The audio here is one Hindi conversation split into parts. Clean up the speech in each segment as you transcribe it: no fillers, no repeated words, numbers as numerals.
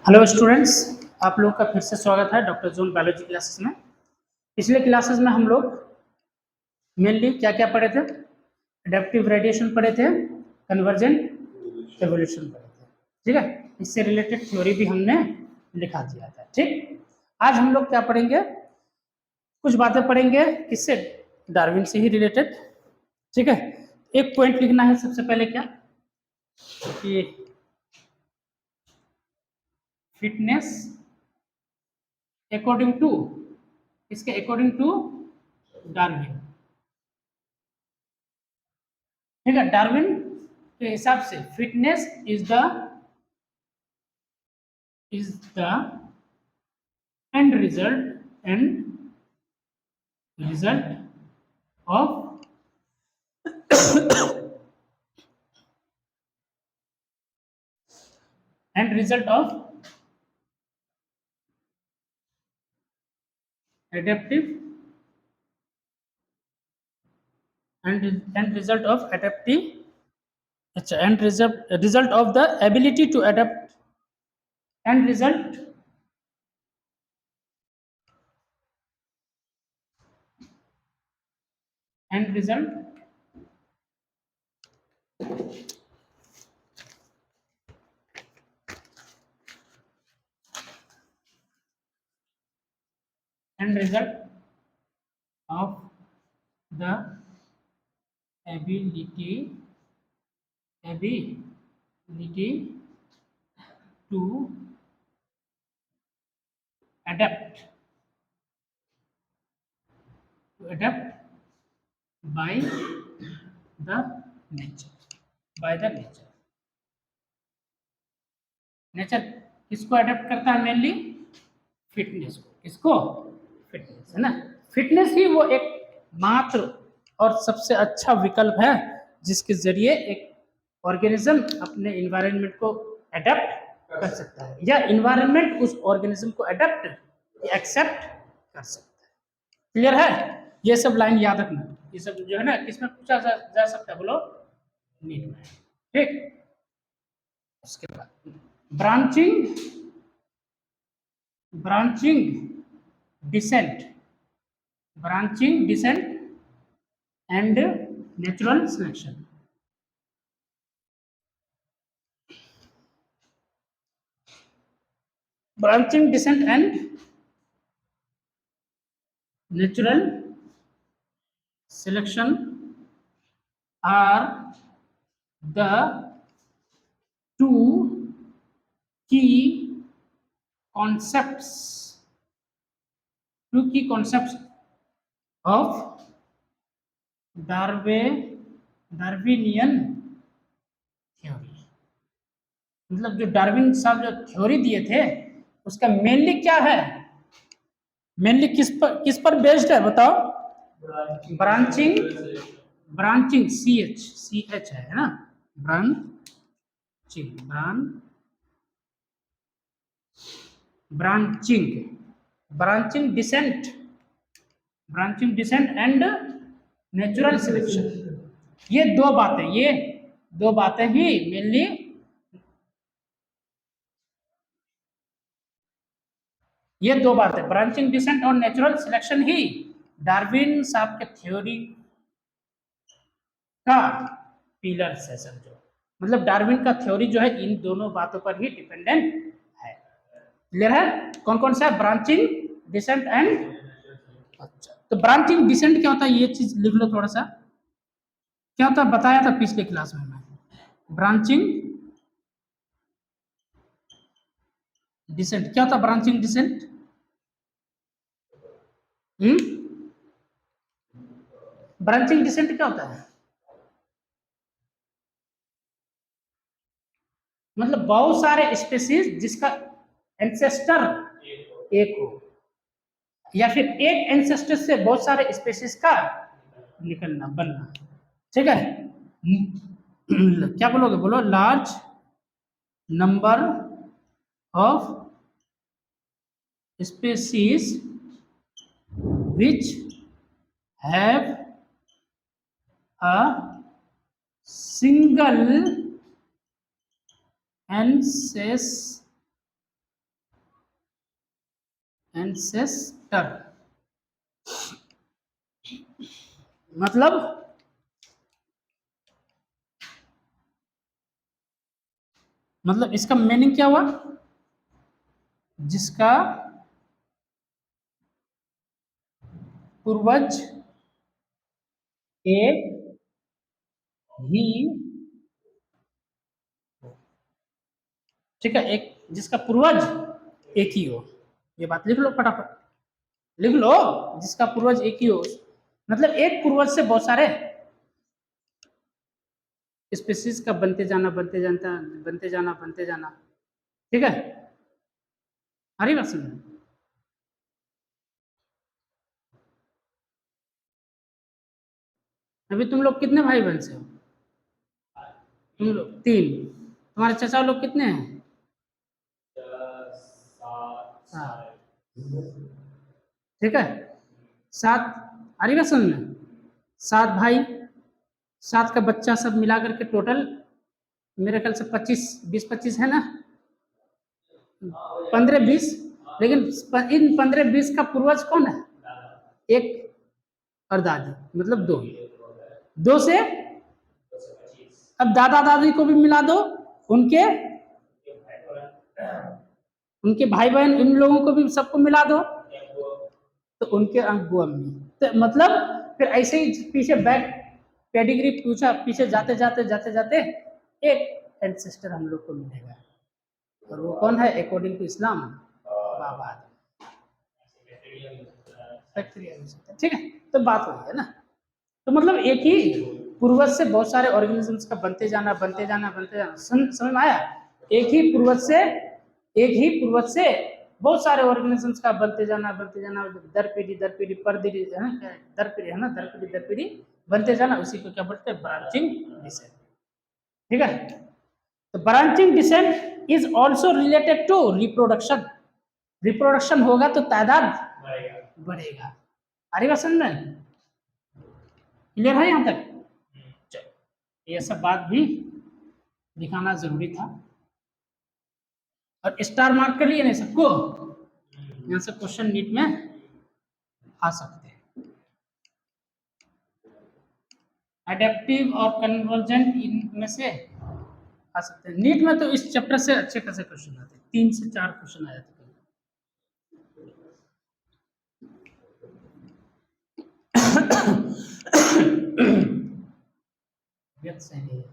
हेलो स्टूडेंट्स, आप लोग का फिर से स्वागत है डॉक्टर जोन बायोलॉजी क्लासेस में। पिछले क्लासेस में हम लोग मेनली क्या क्या पढ़े थे? एडेप्टिव रेडिएशन पढ़े थे, कन्वर्जेंट एवोल्यूशन पढ़े थे। ठीक है, इससे रिलेटेड थ्योरी भी हमने लिखा दिया था। ठीक, आज हम लोग क्या पढ़ेंगे? कुछ बातें पढ़ेंगे किससे? डार्विन से ही रिलेटेड। ठीक है, एक पॉइंट लिखना है सबसे पहले क्या कि फिटनेस अकॉर्डिंग टू, इसके अकॉर्डिंग टू डार्विन। ठीक है, डार्विन के हिसाब से fitness is the end result of end result of adaptive end result of adaptive, अच्छा, end result of the ability to adapt end result end result of the ability to adapt by the nature. Nature किसको अडेप्ट करता है? मेनली फिटनेस को। किसको? फिटनेस, है ना। फिटनेस ही वो एक मात्र और सबसे अच्छा विकल्प है जिसके जरिए एक ऑर्गेनिज्म अपने इन्वायरमेंट को अडेप्ट कर सकता है या इन्वायरमेंट उस ऑर्गेनिज्म को अडेप्ट एक्सेप्ट कर सकता है। क्लियर है? ये सब लाइन याद रखना। ये सब जो है ना, किसमें पूछा जा सकता है? बोलो, नीट में। ठीक, उसके बाद branching descent and natural selection. Branching descent and natural selection are the two key concepts of Darwinian theory. मतलब जो डार्विन साहब जो थ्योरी दिए थे उसका मेनली क्या है? मेनली किस पर बेस्ड है बताओ? ब्रांचिंग सी एच है ना, branching descent and natural selection. ये दो बातें ही मेनली ब्रांचिंग डिसेंट और नेचुरल सिलेक्शन ही डार्विन साहब के थ्योरी का पिलर्स है, समझो। मतलब डार्विन का थ्योरी जो है इन दोनों बातों पर ही डिपेंडेंट है। क्लियर है? कौन कौन सा? ब्रांचिंग डिसेंट एंड, अच्छा, तो ब्रांचिंग डिसेंट क्या होता है ये चीज लिख लो थोड़ा सा। क्या होता है बताया था पिछले क्लास में मैं। ब्रांचिंग डिसेंट क्या होता है? ब्रांचिंग डिसेंट ब्रांचिंग डिसेंट क्या होता है? मतलब बहुत सारे स्पेसीज जिसका एंसेस्टर एक हो, या फिर एक एंसेस्टर से बहुत सारे स्पेसीज का बनना। ठीक है, क्या बोलोगे? बोलो, large number of species which have a single ancestor ancestor मतलब इसका मीनिंग क्या हुआ? जिसका पूर्वज एक ही, ठीक है, एक जिसका पूर्वज एक ही हो। ये बात लिख लो फटाफट, लिख लो, जिसका पूर्वज एक ही हो, मतलब एक पूर्वज से बहुत सारे स्पीसीज का बनते जाना बनते जाना बनते जाना बनते जाना। ठीक है, हरी बात समझ। अभी तुम लोग कितने भाई बहन से हो? तुम लोग तीन। तुम्हारे चाचा लोग कितने हैं? सात। ठीक है, सात। हरी बात समझ में? सात भाई, सात का बच्चा सब मिला करके टोटल मेरे ख्याल से 25 20 25 है ना, 15 20। लेकिन इन 15 20 का पूर्वज कौन है? एक और दादी, मतलब दो। दो से अब दादा दादी को भी मिला दो, उनके उनके भाई बहन, इन लोगों को भी सबको मिला दो, तो उनके अब्बू अम्मी। तो मतलब फिर ऐसे ही पीछे बैक पेडिग्री पूछा, पीछे जाते जाते जाते जाते एक एंसेस्टर हम लोग को मिलेगा, और वो कौन है? अकॉर्डिंग टू इस्लाम बाबा आदम। ठीक है, तो बात वही है ना। तो मतलब एक ही पूर्वज से बहुत सारे ऑर्गेनिजम्स का बनते जाना बनते जाना बनते जाना। समझ में आया? एक ही पूर्वज से, एक ही पूर्वज से बहुत सारे ऑर्गेनिजम्स का बनते जाना दर पीढ़ी दर पीढ़ी पर पीढ़ी है ना, दर पीढ़ी है ना, दर पीढ़ी बनते जाना, उसी को क्या बोलते हैं? Branching descent. ठीक है, तो branching descent is also related to reproduction. Reproduction होगा तो तादाद बढ़ेगा। अरे बात समझ में? क्लियर है यहाँ तक? चलो, ये सब बात भी दिखाना जरूरी था। और स्टार मार्क कर लिए नहीं सबको? यहाँ से क्वेश्चन नीट में आ सकते हैं। एडेप्टिव और कन्वर्जेंट इनमें से आ सकते हैं। नीट में तो इस चैप्टर से अच्छे खासे क्वेश्चन आते हैं, 3 से 4 क्वेश्चन आ जाते हैं। सही है।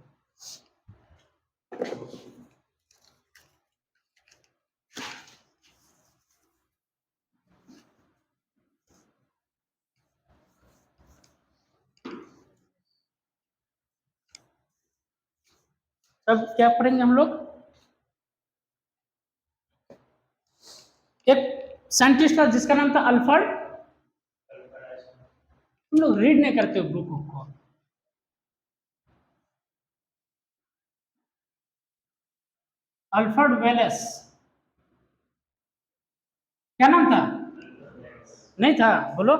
अब क्या पढ़ेंगे हम लोग? एक साइंटिस्ट था जिसका नाम था अल्फ्रेड। तुम लोग रीड नहीं करते हो बुक को? Alfred Wallace. क्या नाम था? नहीं था, बोलो।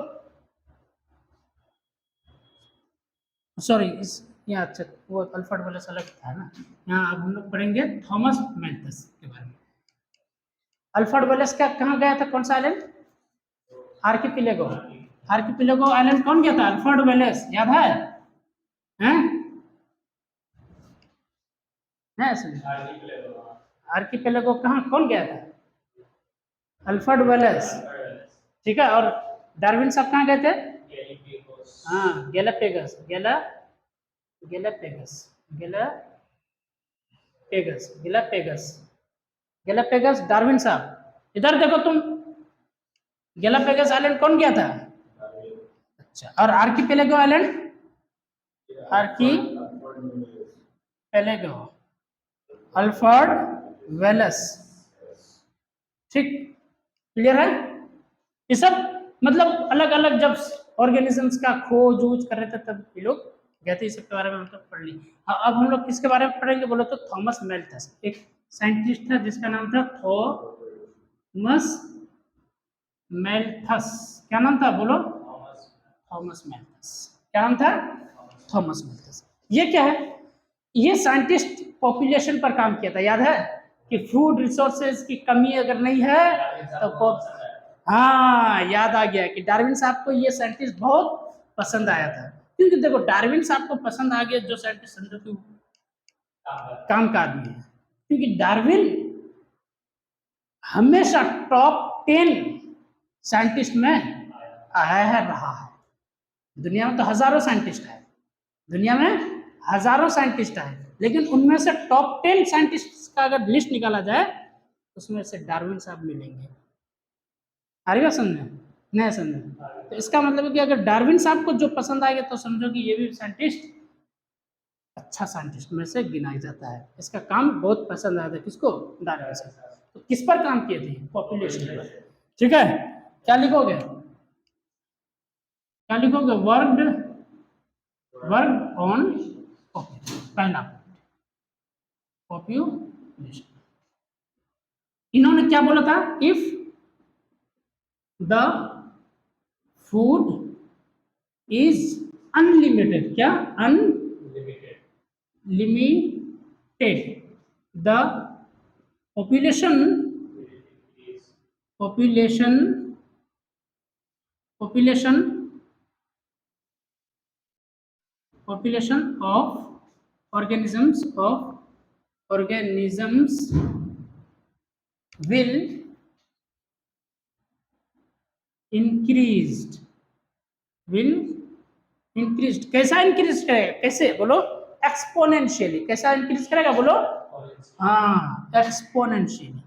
सॉरी, इस यहाँ अच्छा, वो अल्फ्रेड वेलेस अलग था ना। यहाँ अब हम लोग पढ़ेंगे थॉमस मैल्थस के बारे में। अल्फ्रेड वेलेस का कहाँ गया था? कौन सा आइलैंड? आर्किपिलेगो। आर्किपिलेगो आइलैंड कौन गया था? Alfred Wallace. याद है? हैं? आर्किपिलेगो कहाँ, कौन गया था? Alfred Wallace. ठीक है, और डार्विन साहब कहाँ गए थे? हाँ, गैलापेगस। गैलापेगस गैलापेगस गैलापेगस डार्विन साहब इधर देखो तुम। गैलापेगस आइलैंड कौन गया था? अच्छा, और archipelago island? Archipelago Alfred Wallace. ठीक, क्लियर है? ये सब मतलब अलग अलग जब ऑर्गेनिजम्स का खोज वोज कर रहे थे तब ये लोग गए थे। इस सब के बारे में हम लोग पढ़ ली। अब हम लोग किसके बारे में पढ़ेंगे बोलो तो? थॉमस मेल्थस। एक साइंटिस्ट था जिसका नाम था थॉमस मेल्थस। क्या नाम था बोलो? थॉमस मेल्थस। क्या नाम था? थॉमस मेल्थस। ये क्या है? ये साइंटिस्ट पॉपुलेशन पर काम किया था। याद है कि फूड रिसोर्सेज की कमी अगर नहीं है तो हाँ, याद आ गया कि डार्विन साहब को ये साइंटिस्ट बहुत पसंद आया था। क्योंकि देखो डार्विन साहब को पसंद आ गया जो साइंटिस्ट, समझो कि काम का आदमी है। क्योंकि डार्विन हमेशा टॉप 10 साइंटिस्ट में आया है, रहा है। दुनिया में तो हजारों साइंटिस्ट है, दुनिया में हजारों साइंटिस्ट है, लेकिन उनमें से टॉप 10 साइंटिस्ट का अगर लिस्ट निकाला जाए उसमें से डार्विन साहब मिलेंगे। आ रही बात समझ में? नहीं समझ में? तो इसका मतलब है कि अगर डार्विन साहब को जो पसंद आएगा तो समझो कि ये भी साइंटिस्ट अच्छा साइंटिस्ट में से गिना जाता है। इसका काम बहुत पसंद आया था किसको? डार्विन साहब। तो किस पर काम किए थे? पॉपुलेशन पर। ठीक है, क्या लिखोगे? क्या लिखोगे? वर्क ऑन पहला पॉपुलेशन। इन्होंने क्या बोला था? If the food is unlimited, क्या unlimited, the population population population population of organisms will increased कैसा इंक्रीज करेगा? कैसे बोलो? एक्सपोनेंशियली। कैसा इंक्रीज करेगा बोलो? हाँ, एक्सपोनेंशियली।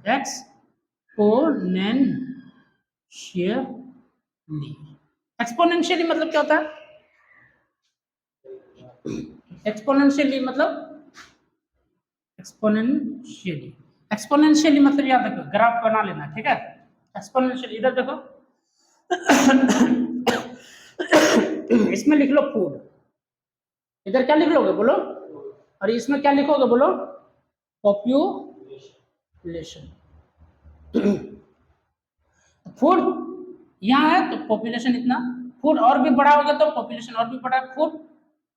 एक्सपोनेंशियली मतलब क्या होता है? एक्सपोनेंशियली मतलब याद रखो, ग्राफ बना लेना, ठीक है? एक्सपोनेंशियली इधर देखो इसमें लिख लो फूड, इधर क्या लिख लोगे बोलो? और इसमें क्या लिखोगे बोलो? पॉपुलेशन। फूड यहाँ है तो पॉपुलेशन इतना, फूड और भी बढ़ाओगे तो पॉपुलेशन और भी बढ़ा, फूड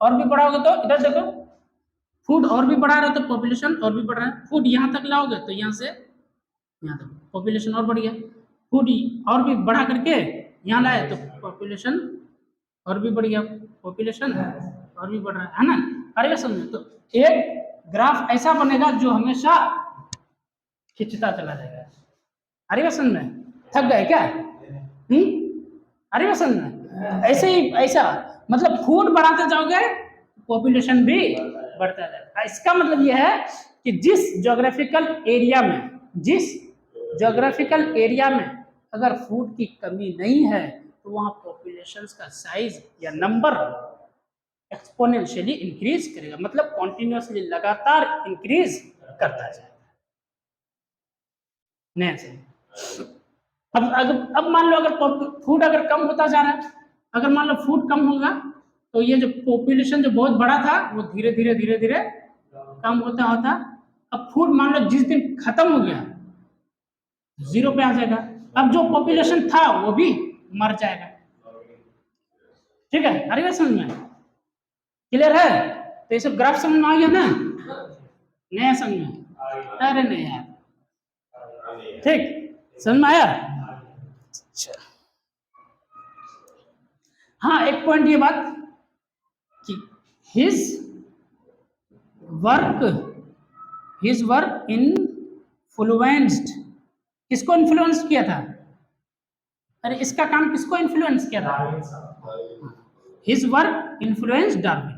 और भी बढ़ाओगे तो इधर देखो फूड और भी बढ़ा रहे तो पॉपुलेशन और भी बढ़ रहा है। फूड यहाँ तक लाओगे तो यहाँ से यहाँ तक पॉपुलेशन और बढ़ गया। फूड और भी बढ़ा करके यहाँ लाए तो पॉपुलेशन और भी बढ़ गया, पॉपुलेशन और भी बढ़ रहा है ना? अरे समझो, तो एक ग्राफ ऐसा बनेगा जो हमेशा खिंचता चला जाएगा। अरे समझ में? थक गए क्या? अरे समझ में? ऐसे ही ऐसा मतलब फूड बढ़ाते जाओगे पॉपुलेशन भी बढ़ता जाएगा। इसका मतलब यह है कि जिस ज्योग्राफिकल एरिया में अगर फूड की कमी नहीं है तो वहाँ पॉपुलेशंस का साइज या नंबर एक्सपोनेंशियली इंक्रीज करेगा, मतलब कॉन्टिन्यूसली लगातार इंक्रीज करता जाएगा। नहीं सही। अब मान लो अगर फूड अगर कम होता जा रहा है, अगर मान लो फूड कम होगा तो ये जो पॉपुलेशन जो बहुत बड़ा था वो धीरे धीरे कम होता होता अब फूड मान लो जिस दिन खत्म हो गया जीरो पे आ जाएगा। अब जो पॉपुलेशन था वो भी मर जाएगा। ठीक है, अरे बात समझ में? क्लियर है? तो ये सब ग्राफ समझ में आ गया ना? नया समझ में? अरे नहीं यार, ठीक समझ में आया? अच्छा, हाँ एक पॉइंट ये बात कि हिज वर्क इन्फ्लुएंस्ड, किसको इन्फ्लुएंस किया था? अरे इसका काम किसको इन्फ्लुएंस किया था? His work influence Darwin.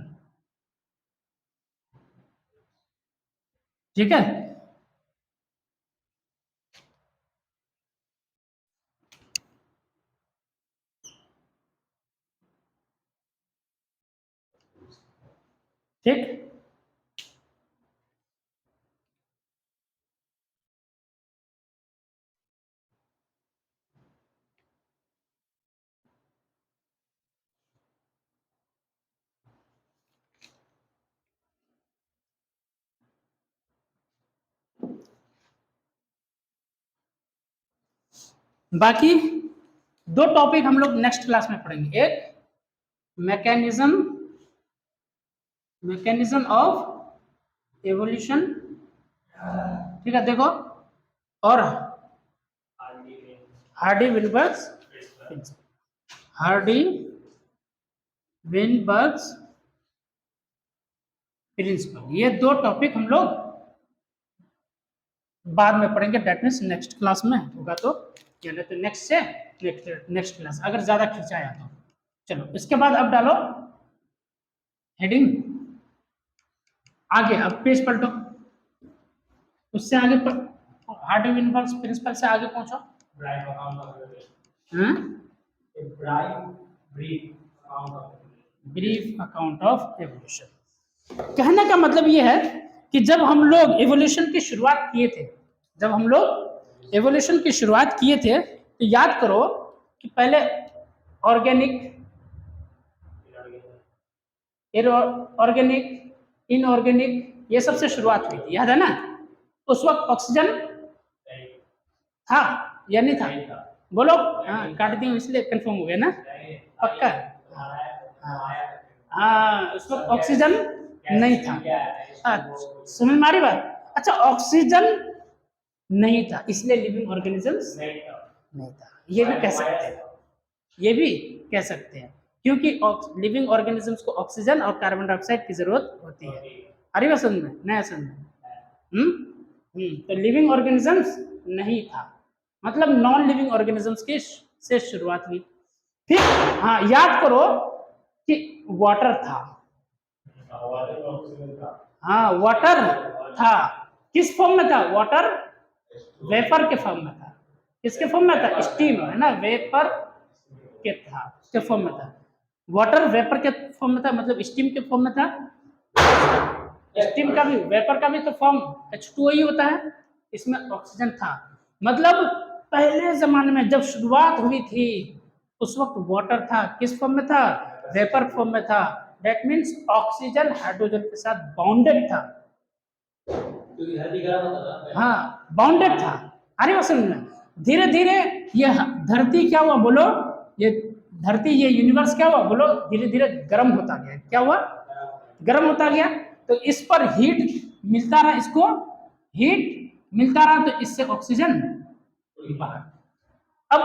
ठीक है, ठीक। बाकी दो टॉपिक हम लोग नेक्स्ट क्लास में पढ़ेंगे। एक मैकेनिज्म ऑफ एवोल्यूशन, ठीक है देखो, और हार्डी विनबर्ग्स प्रिंसिपल, हार्डी विनबर्ग्स प्रिंसिपल। ये दो टॉपिक हम लोग बाद में पढ़ेंगे, डेट मीन्स नेक्स्ट क्लास में होगा तो, यानी तो नेक्स्ट से नेक्स्ट क्लास अगर ज्यादा खींचाया तो। चलो इसके बाद अब डालो हेडिंग आगे, अब पेज पलटो, उससे आगे हार्डी विनबर्ग्स प्रिंसिपल से आगे पहुंचो। Brief account of evolution. कहने का मतलब ये है कि जब हम लोग एवोल्यूशन की शुरुआत किए थे, जब हम लोग एवोल्यूशन की शुरुआत किए थे तो याद करो कि पहले ऑर्गेनिक, ऑर्गेनिक, इनऑर्गेनिक, ये सबसे शुरुआत हुई थी, याद है ना? उस वक्त ऑक्सीजन था या नहीं था? बोलो। हाँ, काट दी इसलिए कंफर्म हो गया ना? पक्का? हाँ, उस वक्त ऑक्सीजन नहीं था। समझ में आ रही बात? अच्छा, ऑक्सीजन नहीं था इसलिए लिविंग ऑर्गेनिजम्स नहीं था, ये भी कह सकते हैं, ये भी कह सकते हैं, क्योंकि लिविंग ऑर्गेनिजम्स को ऑक्सीजन और कार्बन डाइऑक्साइड की जरूरत होती है। अरे बात समझ में? नया समझ में? तो लिविंग ऑर्गेनिजम्स नहीं था, मतलब नॉन लिविंग ऑर्गेनिजम्स की से शुरुआत हुई। फिर हाँ, याद करो कि वाटर था, हाँ वाटर था, किस फॉर्म में था? वाटर वेपर के फॉर्म में था। किसके फॉर्म में था? स्टीम, है ना? वेपर के फॉर्म में था। वाटर वेपर के फॉर्म में था, मतलब स्टीम के फॉर्म में था। स्टीम का भी, वेपर का भी तो फॉर्म H2O ही होता है, इसमें ऑक्सीजन था। मतलब पहले जमाने में जब शुरुआत हुई थी उस वक्त वाटर था, किस फॉर्म में था? वेपर फॉर्म में था। दैट मीन्स ऑक्सीजन हाइड्रोजन के साथ बाउंडेड था। हाँ, बाउंडेड था। अरे वो समझ में? धीरे धीरे ये धरती क्या हुआ बोलो? ये धरती, ये यूनिवर्स क्या हुआ बोलो? धीरे धीरे गर्म होता गया। क्या हुआ? गर्म होता गया। तो इस पर हीट मिलता रहा, इसको हीट मिलता रहा, तो इससे ऑक्सीजन बाहर। अब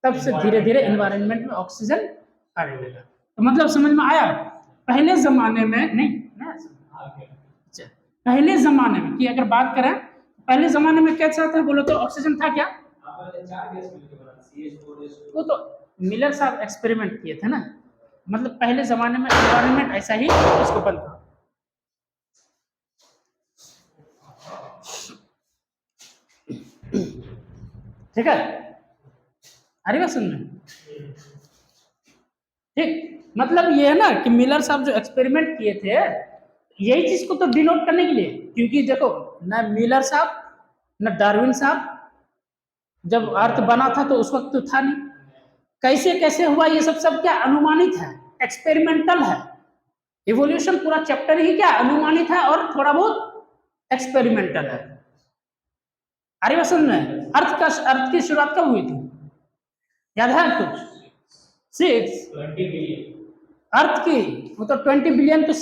तब से धीरे धीरे एनवायरनमेंट में ऑक्सीजन आने लगा। तो मतलब समझ में आया? पहले जमाने में नहीं, अच्छा, पहले जमाने में की अगर बात करें, पहले जमाने में कैसा था बोलो तो? ऑक्सीजन था क्या? वो तो मिलर साहब एक्सपेरिमेंट किए थे ना, मतलब पहले जमाने में एनवायरनमेंट ऐसा ही उसको बनता। ठीक है, अरे बात सुन रहे? ठीक, मतलब ये है ना कि मिलर साहब जो एक्सपेरिमेंट किए थे, यही चीज को तो डिनोट करने के लिए, क्योंकि देखो ना मिलर साहब ना डार्विन साहब जब अर्थ बना था तो उस वक्त तो था नहीं, कैसे कैसे हुआ ये सब क्या अनुमानित है, एक्सपेरिमेंटल है। इवोल्यूशन पूरा चैप्टर ही क्या अनुमानित है और थोड़ा बहुत एक्सपेरिमेंटल है। अरे बस में अर्थ की शुरुआत कब हुई थी? याद है कुछ? 6 अर्थ की, वो तो 20 बिलियन तो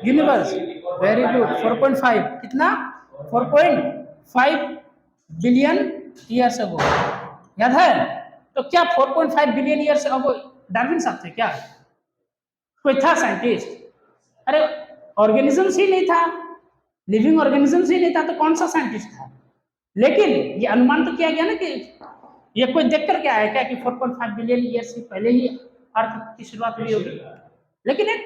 यूनिवर्स, वेरी गुड। 4.5 कितना? 4.5 बिलियन ईयर्स अगो, याद है? तो क्या 4.5 बिलियन ईयर्स अगो डार्विन साहब थे क्या? कोई था साइंटिस्ट? अरे ऑर्गेनिजम्स ही नहीं था, लिविंग ऑर्गेनिजम्स ही नहीं था, तो कौन सा साइंटिस्ट था? लेकिन ये अनुमान तो किया गया ना कि ये कोई देख कर क्या है क्या कि 4.5 बिलियन ईयर्स से पहले ही अर्थ की शुरुआत हुई होगी, लेकिन एक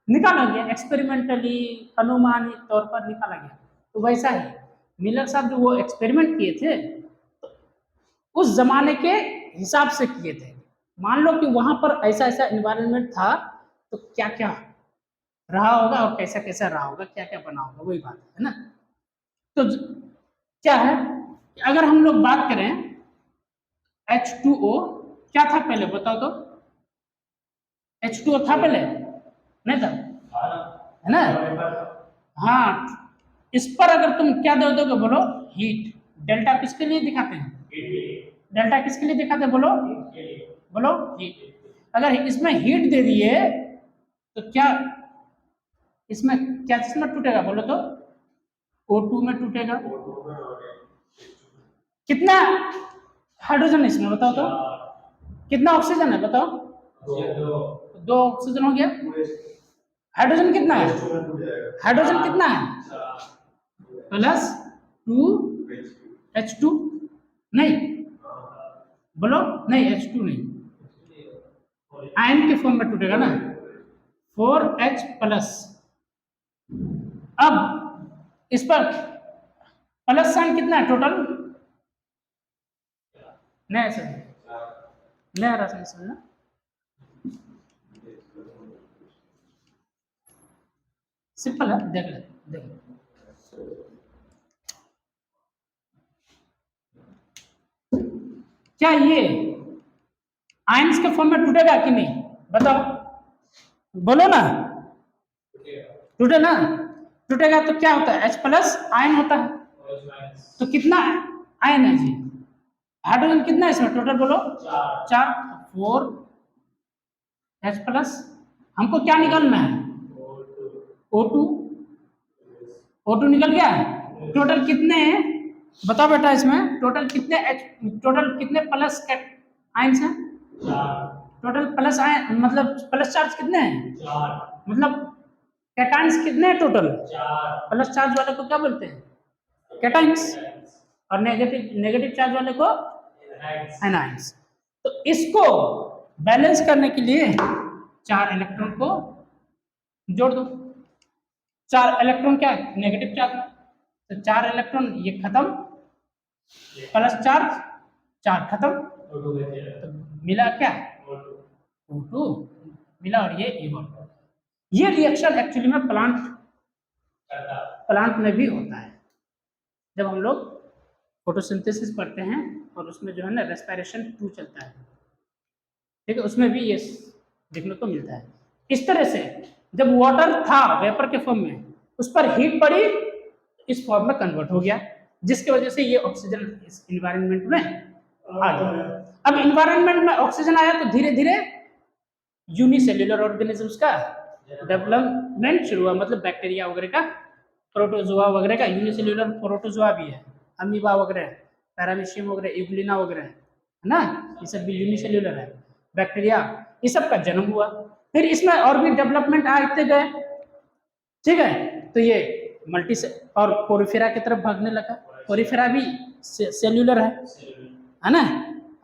निकाला गया एक्सपेरिमेंटली, अनुमानित तौर पर निकाला गया। तो वैसा ही मिलर साहब जो वो एक्सपेरिमेंट किए थे तो उस जमाने के हिसाब से किए थे। मान लो कि वहां पर ऐसा ऐसा एनवायरनमेंट था तो क्या क्या रहा होगा और कैसा कैसा रहा होगा, क्या क्या बना होगा, वही बात है ना। तो क्या है, अगर हम लोग बात करें H2O क्या था पहले बताओ तो? H2O था पहले? नहीं था, है ना? हाँ, इस पर अगर तुम क्या दे दोगे बोलो? हीट। डेल्टा किसके लिए दिखाते हैं? डेल्टा किसके लिए दिखाते हैं बोलो? बोलो हीट। अगर इसमें हीट दे दिए तो क्या इसमें क्या चीज में टूटेगा बोलो तो? O2 में टूटेगा। कितना? हाइड्रोजन इसमें बताओ तो कितना ऑक्सीजन है बताओ। दो ऑक्सीजन हो गया। हाइड्रोजन कितना है? हाइड्रोजन कितना है? प्लस 2 H2 नहीं बोलो, नहीं H2 नहीं, आयन के फॉर्म में टूटेगा ना, 4H प्लस। अब इस पर प्लस साइन कितना है टोटल? नहीं सर, नहीं आ रहा सर समझना। सिंपल है, देख ले देख ले। क्या ये आयंस के फॉर्म में टूटेगा कि नहीं बताओ, बोलो ना। टूटे ना, टूटेगा तो क्या होता है? H प्लस आयन होता है। तो कितना आयन है जी? हाइड्रोजन कितना है इसमें टोटल बोलो? 4। 4H plus. हमको क्या निकालना है? O2। O2 निकल गया। टोटल कितने हैं बताओ बेटा, इसमें टोटल कितने टोटल कितने प्लस आयंस हैं? टोटल प्लस आयन मतलब प्लस चार्ज कितने हैं? मतलब कैटायंस कितने हैं टोटल? प्लस चार्ज वाले को क्या बोलते हैं? कैटायंस। और नेगेटिव नेगेटिव चार्ज वाले को एनायंस। तो इसको बैलेंस करने के लिए 4 इलेक्ट्रॉन को जोड़ दो। 4 इलेक्ट्रॉन क्या है? Negative charge. तो 4 इलेक्ट्रॉन ये खत्म, प्लस चार्ज 4 खत्म, तो मिला क्या? O2 मिला। और ये E1। ये रिएक्शन एक्चुअली में प्लांट में भी होता है। जब हम लोग फोटोसिंथेसिस पढ़ते हैं और उसमें जो है ना रेस्पिरेशन 2 चलता है, ठीक है, उसमें भी ये देखने को मिलता है। इस तरह से जब वाटर था वेपर के फॉर्म में, उस पर हीट पड़ी, इस फॉर्म में कन्वर्ट हो गया, जिसकी वजह से ये ऑक्सीजन इस इन्वायरमेंट में आ गया। अब इन्वायरमेंट में ऑक्सीजन आया तो धीरे धीरे यूनिसेल्युलर ऑर्गेनिजम्स का डेवलपमेंट शुरू हुआ, मतलब बैक्टीरिया वगैरह का, प्रोटोजोआ वगैरह का। यूनिसेल्युलर प्रोटोजोआ भी है, अमीबा वगैरह, पैरामीशियम वगैरह, यूग्लिना वगैरह है ना, ये सब भी यूनिसेल्युलर है। बैक्टीरिया, ये सब का जन्म हुआ। फिर इसमें और भी डेवलपमेंट आते गए, ठीक है। तो ये मल्टी और पोरिफेरा की तरफ भागने लगा। पोरिफेरा भी सेल्युलर है ना,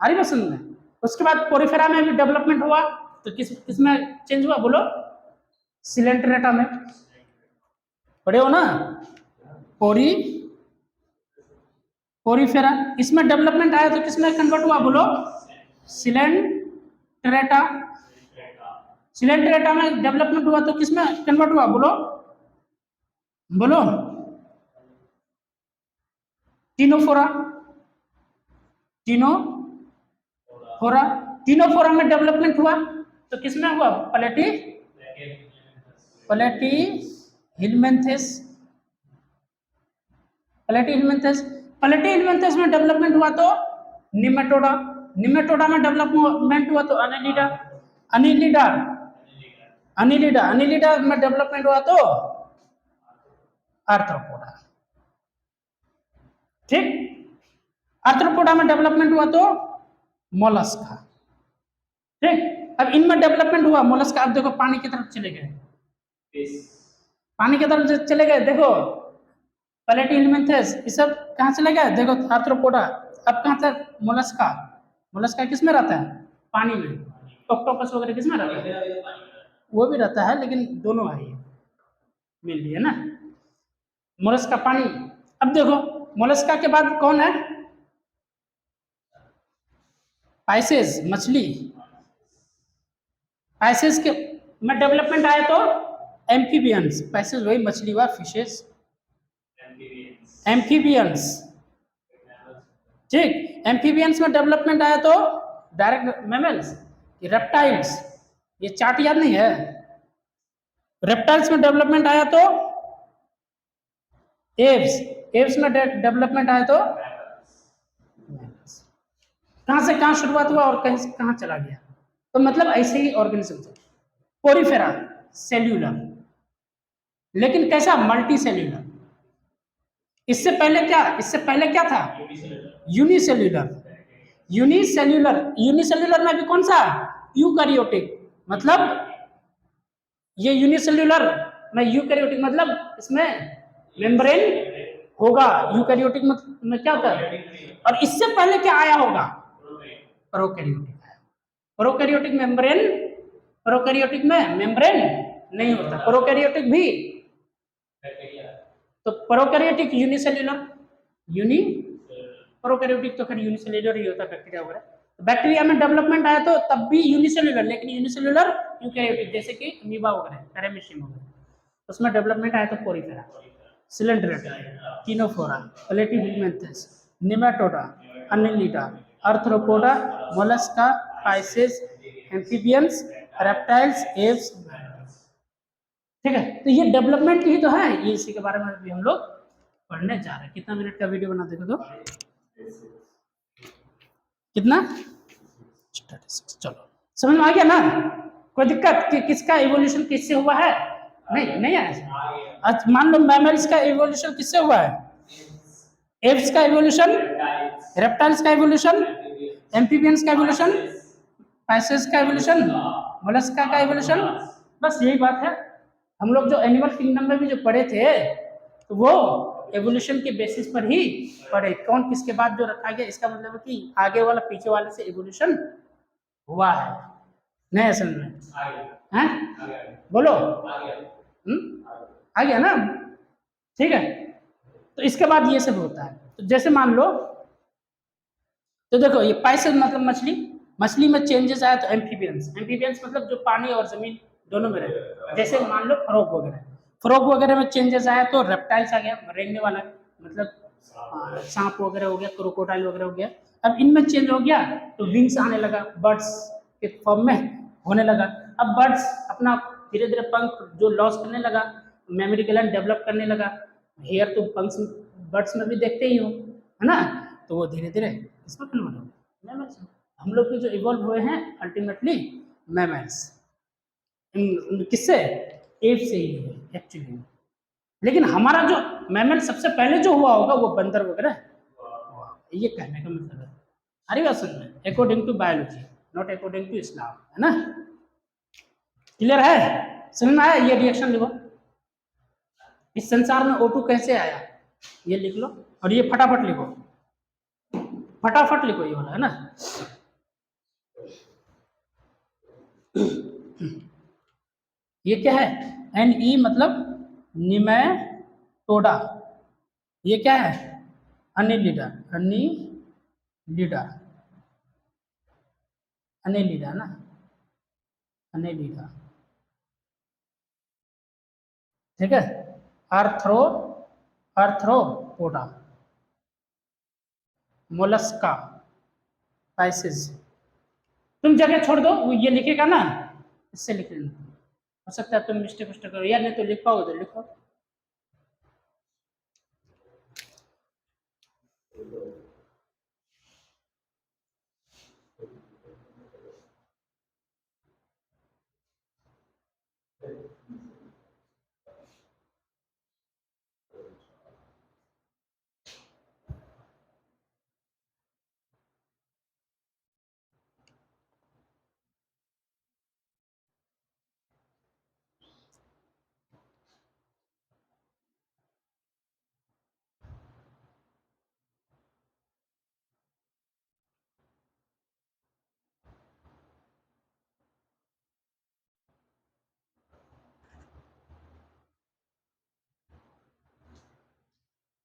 आ रही पसंद में। उसके बाद पोरिफेरा में भी डेवलपमेंट हुआ, तो किस में चेंज हुआ बोलो? सिलेंट्रेटा में। पढ़े हो ना? पोरिफेरा, इसमें डेवलपमेंट आया तो किसमें कन्वर्ट हुआ बोलो? सिलेंट्रेटा। सिलेंट्रेटा में डेवलपमेंट हुआ तो किसमें कन्वर्ट हुआ बोलो? बोलो, टिनोफोरा। टिनोफोरा, टिनोफोरा में डेवलपमेंट हुआ तो किसमें हुआ? प्लेटीहेल्मिन्थेस। प्लेटीहेल्मिन्थेस में डेवलपमेंट हुआ तो निमेटोडा। निमेटोडा में डेवलपमेंट हुआ तो अनिलिडा में डेवलपमेंट हुआ तो आर्थ्रोपोडा। ठीक, आर्थ्रोपोडा में डेवलपमेंट हुआ तो मोलस्का। ठीक, अब इनमें डेवलपमेंट हुआ मोलस्का। अब देखो पानी की तरफ चले गए, पानी की तरफ चले गए। देखो प्लेटीहेल्मिन्थेस, ये सब कहाँ चले गए? देखो आर्थ्रोपोडा। अब कहाँ तक? मोलस्का। मोलस्का किस में रहता है? पानी में। ऑक्टोपस वगैरह किस में रहता है? वो भी रहता है, लेकिन दोनों है ये मिल लिया ना। मोलस्का पानी। अब देखो मोलस्का के बाद कौन है? पाइसेस, मछली। पाइसेस के में डेवलपमेंट आया तो एम्फीबियंस। पाइसेस वही मछली हुआ, फिशेस, एम्फीबियंस। ठीक, एम्फीबियंस में डेवलपमेंट आया तो डायरेक्ट मैमल्स, रेप्टाइल्स। ये चार्ट याद नहीं है? रेप्टाइल्स में डेवलपमेंट आया तो एव्स। एव्स में डेवलपमेंट आया तो कहां से कहां शुरुआत हुआ और कहीं से कहां चला गया। तो मतलब ऐसे ही ऑर्गेनिज्म थे। पोरिफेरा सेल्यूलर, लेकिन कैसा? Multi cellular. इससे पहले क्या था? यूनिसेल्यूलर। यूनिसेल्यूलर, यूनिसेल्यूलर में भी कौन सा, यूकैरियोटिक, मतलब ये यूनिसेल्यूलर में यूकैरियोटिक मतलब इसमें मेम्ब्रेन होगा, यूकैरियोटिक में क्या होता है, और इससे पहले क्या आया होगा, प्रोकैरियोटिक आया। प्रोकैरियोटिक मेम्ब्रेन, प्रोकैरियोटिक में मेम्ब्रेन नहीं होता, प्रोकैरियोटिक भी, तो प्रोकैरियोटिक यूनिसेल्यूलर, यूनि प्रोकैरियोटिक तो खैर यूनिसेल्यूलर ही होता है बैक्टीरिया वगैरह। तो बैक्टीरिया में डेवलपमेंट आया तो तब भी यूनिसेल्यूलर, लेकिन यूनिसेल्यूलर यूकैरियोटिक जैसे कि अमीबा वगैरह, पैरामीशियम वगैरह, उसमें डेवलपमेंट आया तो Porifera, Coelenterata, Ctenophora, Platyhelminthes, Nematoda, Annelida, Arthropoda, Mollusca, Pisces, amphibians, reptiles, Aves. ठीक है, तो ये डेवलपमेंट ही तो है, ये इसी के बारे में भी हम लोग पढ़ने जा रहे हैं। कितना मिनट का वीडियो बना देखो तो, कितना, 36। चलो समझ में आ गया ना, कोई दिक्कत कि किसका इवोल्यूशन किससे हुआ है, नहीं आया। आज मान लो मैमल्स का इवोल्यूशन किससे हुआ है, एव्स का इवोल्यूशन, रेप्टाइल्स का इवोल्यूशन, एम्फीबियंस का इवोल्यूशन, पाइसेस का इवोल्यूशन, मोलस्का का इवोल्यूशन, बस यही बात है। हम लोग जो एनिमल किंगडम में भी जो पढ़े थे तो वो एवोल्यूशन के बेसिस पर ही पढ़े, कौन किसके बाद जो रखा गया, इसका मतलब है कि आगे वाला पीछे वाले से एवोल्यूशन हुआ है, नहीं समझ में हैं, बोलो, आ गया ना, ठीक है। तो इसके बाद ये सब होता है, तो जैसे मान लो, तो देखो ये पाइसेस मतलब मछली, मछली में चेंजेस आया तो एम्फीबियंस, एम्फीबियंस मतलब जो पानी और जमीन दोनों में रहे, जैसे मान लो फ्रॉग वगैरह, फ्रॉग वगैरह में चेंजेस आया तो रेप्टाइल्स आ गया, रेंगने वाला, मतलब सांप वगैरह हो गया, क्रोकोडाइल वगैरह हो गया। अब इनमें चेंज हो गया तो विंग्स आने लगा, बर्ड्स के फॉर्म में होने लगा। अब बर्ड्स अपना धीरे धीरे पंख जो लॉस करने लगा, मेमोरी ग्लैंड डेवलप करने लगा, हेयर तो पंख बर्ड्स में भी देखते ही हो, है ना, तो वो धीरे धीरे इसमें कन्वर्ट हो गया मैमल्स। हम लोग के जो इवॉल्व हुए हैं अल्टीमेटली मैमल्स, किससे, एव से ही हुए एक्चुअली। लेकिन हमारा जो मैमल सबसे पहले जो हुआ होगा वो बंदर वगैरह, ये कहने का मतलब है। अरे बात सुन में, according to biology, not according to Islam, है ना, क्लियर है, समझ में आया। ये रिएक्शन लिखो, इस संसार में O2 कैसे आया ये लिख लो, और ये फटाफट लिखो, फटाफट लिखो, ये वाला है ना। ये क्या है, Ne मतलब निमेटोडा, ये क्या है, अनिलिडा, अनिलिडा, अनिलिडा ना, अनिलिडा, ठीक है। Arthropoda, Mollusca, Pisces. तुम जगह छोड़ दो, वो ये लिखेगा ना, इससे लिख लेना, हो सकता है तुम मिस्टेक करो यार, नहीं तो लिख पाओगे तो लिखो।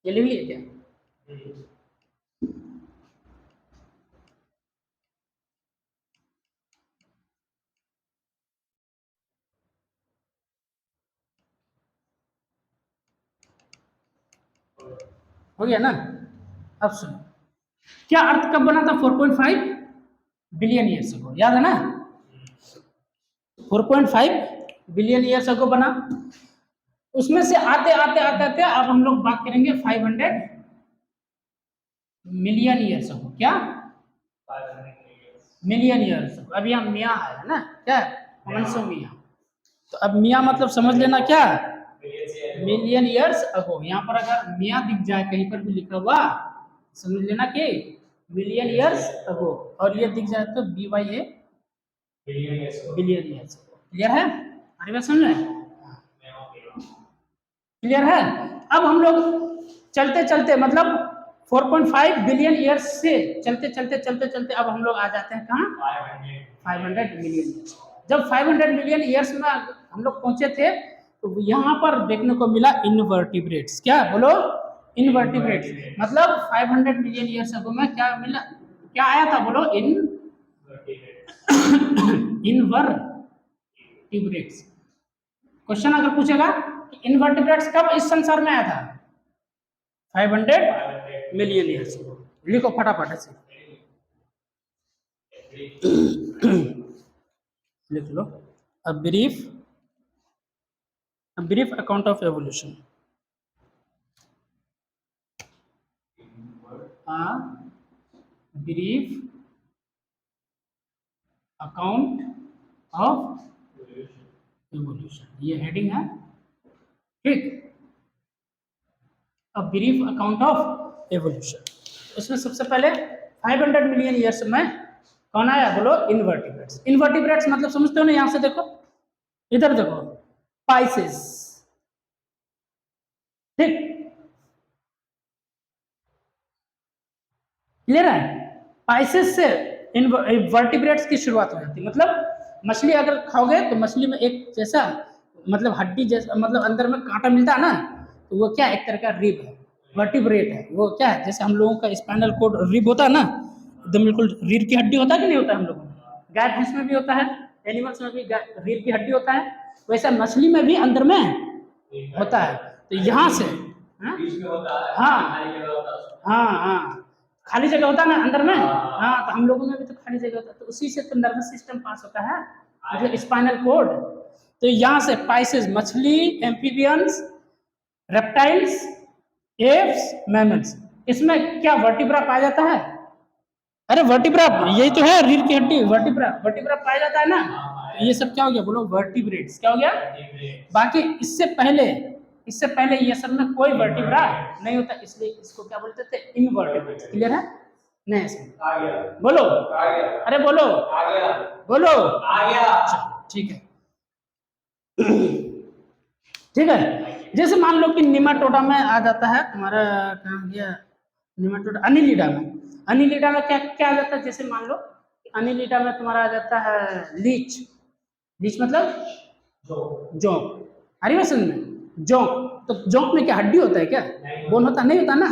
ये लिख लिए क्या, हो गया ना। अब सुनो, क्या अर्थ कब बना था, 4.5 बिलियन ईयर्स अगो, याद है ना, 4.5 बिलियन ईयर्स अगो बना। उसमें से आते आते आते आते अब हम लोग बात करेंगे 500 मिलियन ईयर्स अगो, क्या, मिलियन ईयर्स। अब यहाँ मियाँ है ना, क्या, 500 मियाँ, तो अब मियाँ मतलब समझ लेना क्या, मिलियन ईयर्स अगो। यहाँ पर अगर मियाँ दिख जाए कहीं पर भी लिखा हुआ, समझ लेना कि मिलियन ईयर्स अगो, और ये दिख जाए तो BYA बिलियन ईयर्स। क्लियर है? हमारी बात समझ में? क्लियर है? अब हम लोग चलते चलते मतलब 4.5 बिलियन ईयर्स से चलते चलते चलते चलते अब हम लोग आ जाते हैं कहाँ? 500 मिलियन ईयर्स। जब 500 मिलियन ईयर्स में हम लोग पहुंचे थे तो यहाँ पर देखने को मिला इनवर्टिब्रेट्स। क्या बोलो? इनवर्टिब्रेट्स। मतलब 500 मिलियन ईयर्स अगो में क्या मिला, क्या आया था बोलो? इनवर्टिब्रेट्स। क्वेश्चन अगर पूछेगा कि इनवर्टिब्रेट्स कब इस संसार में आया था? 500 मिलियन ईयर्स। लिखो फटाफट ऐसे लिख लो। A brief account of evolution. A brief account of evolution, ये हेडिंग है। ठीक, a brief account of evolution. इसमें सबसे पहले 500 मिलियन ईयर्स में कौन आया बोलो? इनवर्टिब्रेट्स। इनवर्टिब्रेट्स मतलब समझते हो ना? यहां से देखो, इधर देखो, पाइसेस। ठीक, क्लियर है? पाइसेस से इनवर्टिब्रेट्स की शुरुआत हो जाती है। मतलब मछली अगर खाओगे तो मछली में एक जैसा मतलब हड्डी जैसा मतलब अंदर में कांटा मिलता है ना, तो वो क्या एक तरह का रिब है, वर्टिब्रेट है। वो क्या है? जैसे हम लोगों का स्पाइनल कोड रिब होता है ना, एकदम बिल्कुल रीढ़ की हड्डी होता है कि नहीं होता? हम लोगों में, गाय भैंस में भी होता है, एनिमल्स में भी रीढ़ की हड्डी होता है, वैसा मछली में भी अंदर में होता है। तो यहाँ से हाँ हाँ हाँ, खाली जगह होता है ना अंदर में। हाँ, तो हम लोगों में भी तो खाली जगह होता है, तो उसी से तो नर्वस सिस्टम पास होता है, मतलब स्पाइनल कोड। तो यहाँ से पाइसेस, मछली, एम्फीबियंस, रेप्टाइल्स, एप्स, मैमल्स, इसमें क्या वर्टिब्रा पाया जाता है? अरे वर्टिब्रा यही तो है, रीढ़ की हड्डी, वर्टिब्रा। वर्टिब्रा पाया जाता है ना, तो ये सब क्या हो गया बोलो? वर्टिब्रेट्स। क्या हो गया? बाकी इससे पहले ये सब में कोई वर्टिब्रा नहीं होता, इसलिए इसको क्या बोलते थे? इनवर्टिब्रेट्स। क्लियर है? नहीं ऐसे बोलो, अरे बोलो, बोलो, ठीक है। ठीक है, जैसे मान लो कि निमाटोडा में आ जाता है तुम्हारा, कहाँ गया निमाटोडा? अनिलिडा में। अनिलिडा में क्या क्या आ जाता है? जैसे मान लो अनिलिडा में तुम्हारा आ जाता है लीच। लीच मतलब जोंक। अरे वो समझ में, जोंक। तो जोंक में क्या हड्डी होता है क्या? बोन होता नहीं होता ना?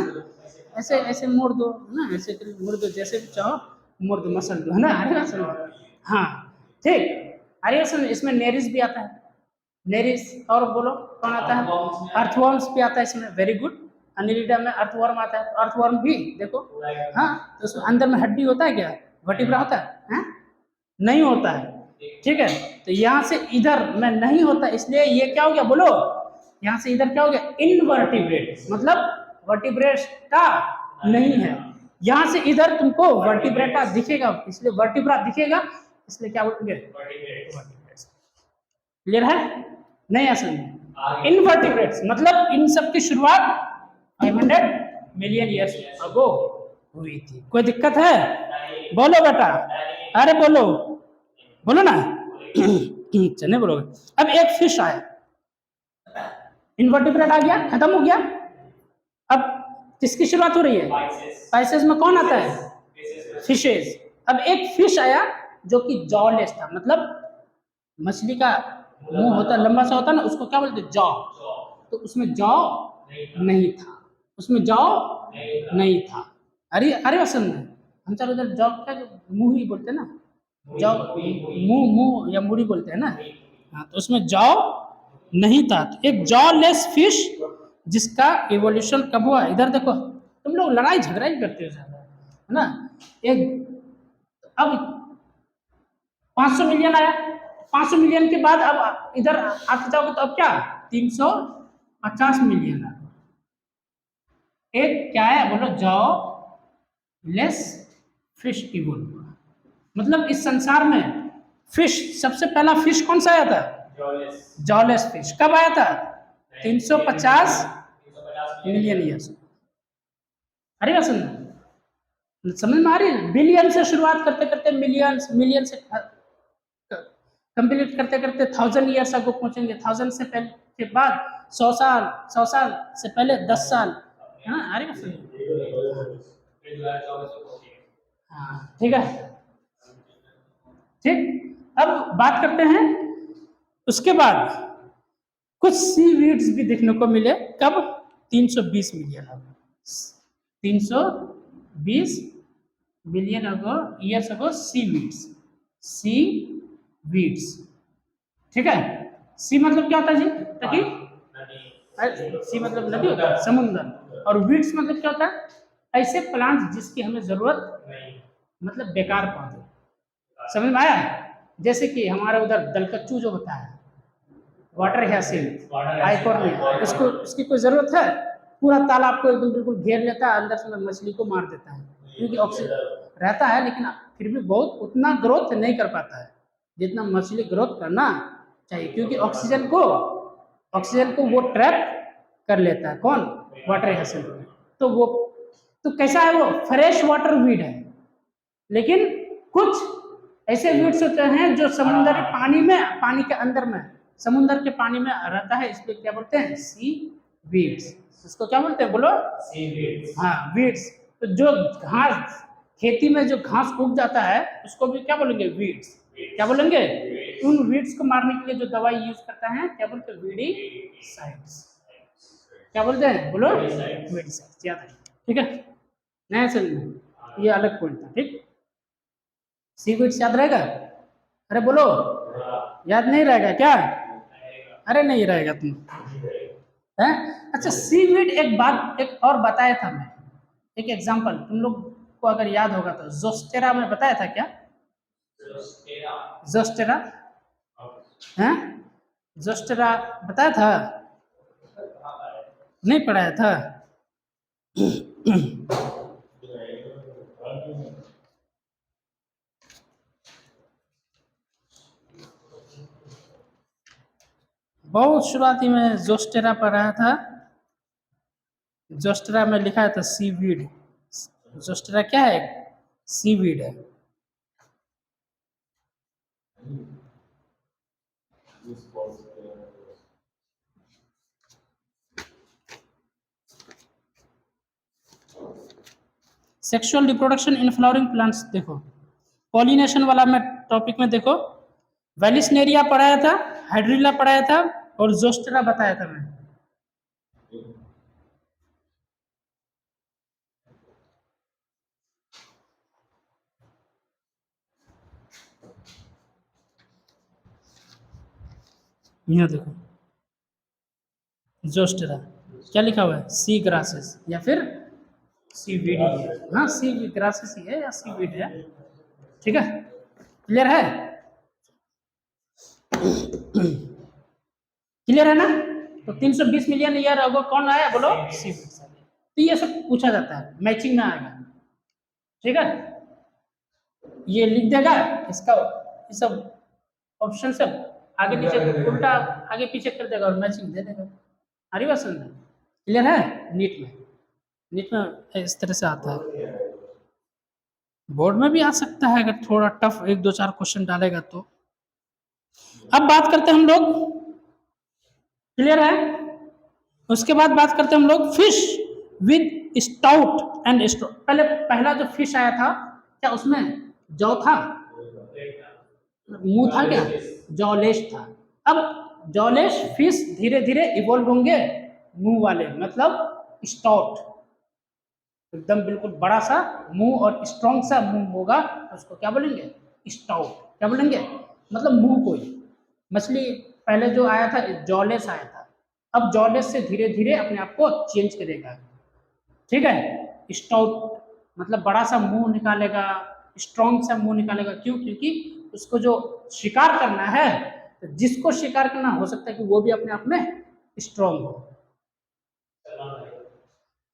ऐसे ऐसे मोड़ दो ना, ऐसे मोड़ दो, जैसे भी चाहो मोड़ दो, मसल दो, है ना? अरे समझ, हाँ ठीक। अरे समझ, इसमें नेरिस भी आता है, नेरिस। और बोलो कौन आता है? अर्थवर्म्स भी आता है इसमें। Very good. अनिलिडा में अर्थवर्म आता है, तो अर्थवर्म भी देखो। हाँ, तो उसमें अंदर में हड्डी होता है क्या? वर्टिब्रा होता है? हाँ? नहीं होता है। ठीक है, तो यहाँ से इधर में नहीं होता, इसलिए ये क्या हो गया बोलो? यहाँ से इधर क्या हो गया? इनवर्टिब्रेट, मतलब वर्टिब्रेटा नहीं है। यहाँ से इधर तुमको वर्टिब्रेटा दिखेगा, इसलिए वर्टिब्रा दिखेगा, इसलिए क्या बोलेंगे? क्लियर है? नहीं असल में इनवर्टिब्रेट्स मतलब इन सब की शुरुआत 500 मिलियन ईयर्स अगो हुई थी। कोई दिक्कत है? बोलो बेटा, अरे बोलो, बोलो ना। अच्छा नहीं बोलोगे? अब एक फिश आया, इनवर्टिब्रेट आ गया, खत्म हो गया। अब किसकी शुरुआत हो रही है? पाइसेस में कौन आता है? फिशेस। अब एक फिश आया जो कि जॉलेस था, मतलब मछली का मुंह होता लंबा सा होता ना, उसको क्या बोलते? जॉ। तो उसमें जॉ नहीं था, उसमें जॉ नहीं था। अरे अरे वसन में हम चलो उधर जॉ क्या, मुंह ही बोलते हैं ना, जॉ, मुंह मुंह या मुड़ी बोलते हैं ना। हाँ, तो उसमें जॉ नहीं था, तो एक जॉलेस फिश जिसका इवोल्यूशन कब हुआ? इधर देखो, तुम लोग लड़ाई झगड़ा ही करते हो ज्यादा, है ना? एक अब 500 मिलियन आया, 500 मिलियन के बाद अब इधर आते जाओगे तो अब क्या? 350 मिलियन आ। एक क्या है बोलो? जॉ लेस फिश इवोल्व हुआ। मतलब इस संसार में फिश, सबसे पहला फिश कौन सा आया था? Jawless fish. कब आया था? 350 मिलियन ईयर्स। अरे सुन, समझ में आ रही है? बिलियन से शुरुआत करते करते मिलियंस, मिलियन से कंप्लीट करते करते 1000 ईयर्स अगो पहुंचेंगे, 1000 से पहले के बाद 100 साल, 100 साल से पहले 10 साल, है ना? आ रही है? हाँ ठीक है, ठीक। अब बात करते हैं उसके बाद कुछ सी वीड्स भी देखने को मिले, कब? 320 मिलियन अगो, 320 मिलियन अगो, ईयर्स अगो, सी वीड्स, सी वीड्स, ठीक है। सी मतलब क्या होता है जी? ताकि सी मतलब नदी होता है, समुद्र। और वीड्स मतलब क्या होता है? ऐसे प्लांट्स जिसकी हमें जरूरत नहीं, मतलब बेकार पौधे। समझ में आया? जैसे कि हमारे उधर दलकच्चू जो होता है, वाटर ह्यासिंथ, आइकोर्निया, इसको इसकी कोई जरूरत है? पूरा तालाब को एकदम बिल्कुल घेर लेता है, अंदर से मछली को मार देता है, क्योंकि ऑक्सीजन रहता है, लेकिन फिर भी बहुत उतना ग्रोथ नहीं कर पाता है जितना मछली ग्रोथ करना चाहिए, क्योंकि ऑक्सीजन को वो ट्रैप कर लेता है। कौन? वाटर ह्यासिंथ। तो वो तो कैसा है? वो फ्रेश वाटर वीड है, लेकिन कुछ ऐसे वीड्स होते हैं जो समुद्री पानी में, पानी के अंदर में, समुद्र के पानी में रहता है, इसलिए क्या बोलते हैं? सी वीड्स। इसको क्या बोलते हैं? बोलो। सी वीड्स। हाँ, वीड्स। तो जो घास, खेती में जो घास उग जाता है, उसको भी क्या बोलेंगे? वीड्स। क्या बोलेंगे? उन वीड्स को मारने के लिए जो दवाई यूज करता है, क्या बोलते हैं? वीडीसाइड्स। क्या बोलते हैं? बोलो। वीडीसाइड्स। याद है? ठीक है, नया समझ में, ये अलग पॉइंट था, ठीक। सी वीड्स याद रहेगा? अरे बोलो, याद नहीं रहेगा क्या? अरे नहीं रहेगा तुम, है? अच्छा, सीवीड, एक बात एक और बताया था मैं, एक एग्जांपल तुम लोग को अगर याद होगा तो, जोस्टेरा में बताया था क्या? जोस्टेरा, हैं? जोस्टेरा बताया था? नहीं पढ़ाया था? बहुत शुरुआती में जोस्टेरा पढ़ाया था। जोस्टेरा में लिखा है था सीवीड। जोस्टेरा क्या है? सीवीड है। Sexual reproduction in flowering plants देखो, पॉलिनेशन वाला में टॉपिक में देखो, वेलिस्नेरिया पढ़ाया था, हाइड्रिला पढ़ाया था, और जोस्टेरा बताया था मैं। यहाँ देखो, जोस्टेरा क्या लिखा हुआ है? सी ग्रासेस या फिर सी वीड है। हाँ, सी ग्रासेस ही है या सी वीड है, ठीक है। क्लियर है? क्लियर है ना? तो 320 मिलियन ईयर अगो कौन आया? बोलो। सी वीड। तो ये सब पूछा जाता है, मैचिंग में आएगा, ठीक है। ये लिख देगा इसका, ये सब ऑप्शन सब आगे नीचे उल्टा आगे पीछे कर देगा और मैचिंग दे देगा। आ रही बात समझ में? क्लियर है? नीट में, नीट में इस तरह से आता है, बोर्ड में भी आ सकता है अगर थोड़ा टफ 1 2 4 क्वेश्चन डालेगा तो। अब बात करते हैं हम लोग, क्लियर है? उसके बाद बात करते हैं हम लोग fish with stout and straw. पहले पहला जो फिश आया था, क्या उसमें जौ था? मुंह था क्या? जॉलेश था। अब जॉलेश फिश धीरे धीरे इवोल्व होंगे मुंह वाले, मतलब स्टाउट, एकदम बिल्कुल बड़ा सा मुंह और स्ट्रॉन्ग सा मुंह होगा, उसको क्या बोलेंगे? स्टाउट। क्या बोलेंगे? मतलब मुंह कोई मछली पहले जो आया था जॉलेस आया था, अब जॉलेस से धीरे धीरे अपने आप को चेंज करेगा, ठीक है। स्टाउट मतलब बड़ा सा मुंह निकालेगा, स्ट्रॉन्ग सा मुंह निकालेगा। क्यों? क्योंकि उसको जो शिकार करना है, तो जिसको शिकार करना हो सकता है कि वो भी अपने आप में स्ट्रॉन्ग हो।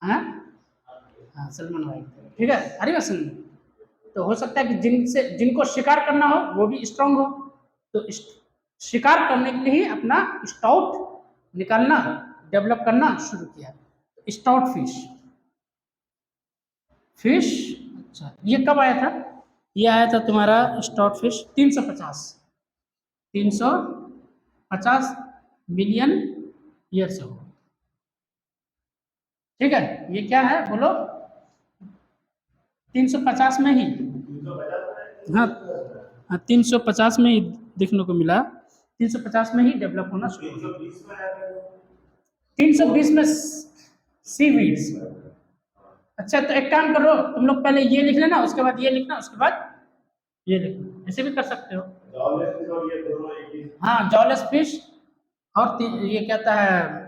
हाँ हाँ, सलमान भाई, ठीक है। अरे बात सुन, तो हो सकता है कि जिनको शिकार करना हो वो भी स्ट्रांग हो, तो शिकार करने के लिए ही अपना स्टाउट निकालना, डेवलप करना शुरू किया। स्टाउट फिश, फिश अच्छा, ये कब आया था? ये आया था तुम्हारा स्टॉट फिश 350 मिलियन ईयर्स हो। ठीक है, ये क्या है बोलो? 350 में ही, हाँ हाँ, 350 में ही देखने को मिला। 350 में ही डेवलप होना शुरू हुआ। 320 में सीवीड्स। अच्छा, तो एक काम करो, तुम लोग पहले ये लिख लेना, उसके बाद ये लिखना, उसके बाद ये लिखना, ऐसे भी कर सकते हो। हाँ, जॉलेस फिश और ये कहता है